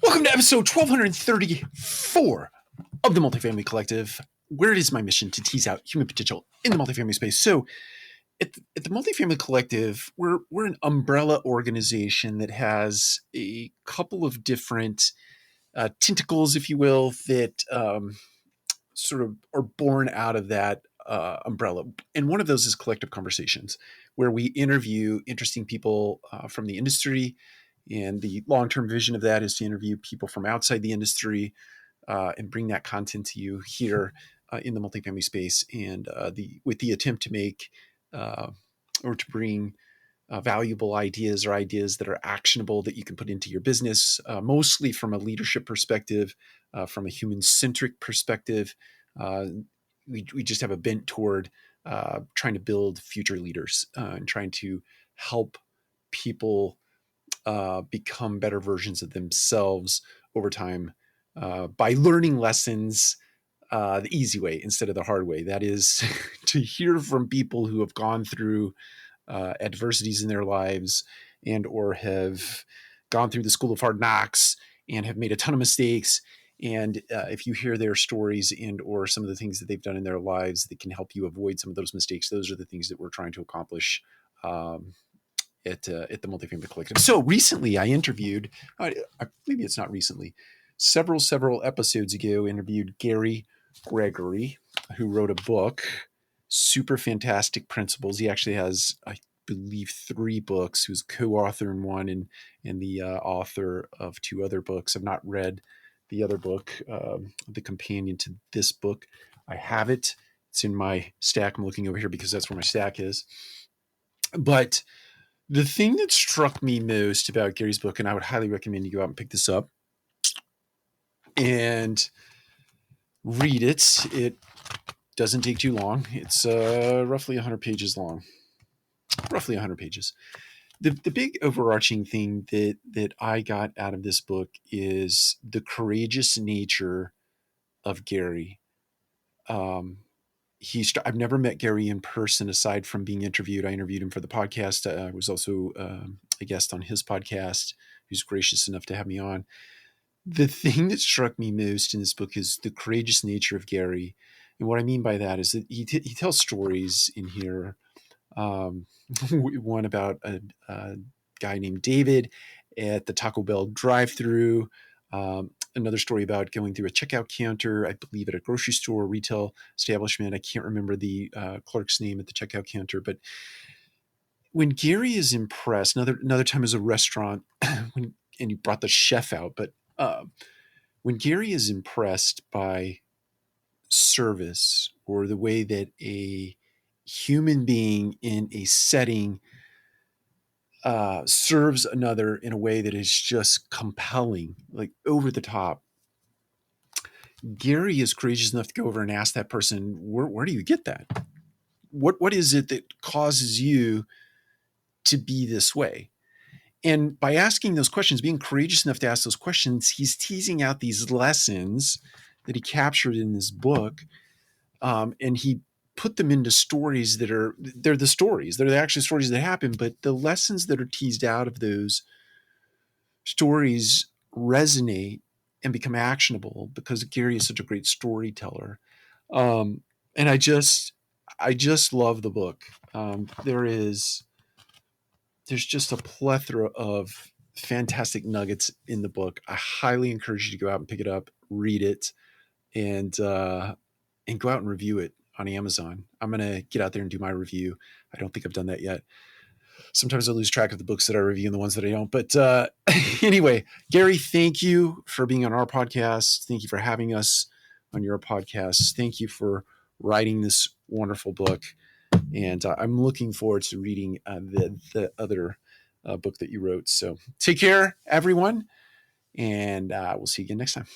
Welcome to episode 1234 of the Multifamily Collective, where it is my mission to tease out human potential in the multifamily space. So, at the Multifamily Collective, we're an umbrella organization that has a couple of different tentacles, if you will, that sort of are born out of that umbrella. And one of those is Collective Conversations, where we interview interesting people from the industry. And the long-term vision of that is to interview people from outside the industry and bring that content to you here in the multifamily space, and with the attempt to make or to bring valuable ideas or ideas that are actionable that you can put into your business, mostly from a leadership perspective, from a human-centric perspective. We just have a bent toward trying to build future leaders and trying to help people become better versions of themselves over time by learning lessons the easy way instead of the hard way. That is to hear from people who have gone through adversities in their lives and or have gone through the school of hard knocks and have made a ton of mistakes. And if you hear their stories and or some of the things that they've done in their lives that can help you avoid some of those mistakes, those are the things that we're trying to accomplish at the Multifamily Collective. So recently I interviewed, maybe it's not recently, several episodes ago, interviewed Gregory, who wrote a book, Super Fantastic Principles. He actually has, I believe, 3 books. He was co-author in one and the author of 2 other books. I've not read the other book, the companion to this book. I have it. It's in my stack. I'm looking over here because that's where my stack is. But the thing that struck me most about Gary's book, and I would highly recommend you go out and pick this up and read it. It doesn't take too long. It's roughly 100 pages long. Roughly 100 pages. The big overarching thing that I got out of this book is the nature of Gary. I've never met Gary in person aside from being interviewed. I interviewed him for the podcast. I was also a guest on his podcast. He was gracious enough to have me on. The thing that struck me most in this book is the courageous nature of Gary. And what I mean by that is that he tells stories in here. One about a guy named David at the Taco Bell drive-thru. Another story about going through a checkout counter, I believe at a grocery store, retail establishment. I can't remember the clerk's name at the checkout counter, but when Gary is impressed, another time as a restaurant, and he brought the chef out, but when Gary is impressed by service or the way that a human being in a setting serves another in a way that is just compelling, like over the top, Gary is courageous enough to go over and ask that person, where do you get that? What is it that causes you to be this way? And by asking those questions, being courageous enough to ask those questions, he's teasing out these lessons that he captured in this book. And he put them into stories they're the stories. They're the actual stories that happen, but the lessons that are teased out of those stories resonate and become actionable because Gary is such a great storyteller. And I just love the book. There's just a plethora of fantastic nuggets in the book. I highly encourage you to go out and pick it up, read it, and go out and review it on Amazon. I'm going to get out there and do my review. I don't think I've done that yet. Sometimes I lose track of the books that I review and the ones that I don't. But anyway, Gary, thank you for being on our podcast. Thank you for having us on your podcast. Thank you for writing this wonderful book. And I'm looking forward to reading the other book that you wrote. So take care, everyone. And we'll see you again next time.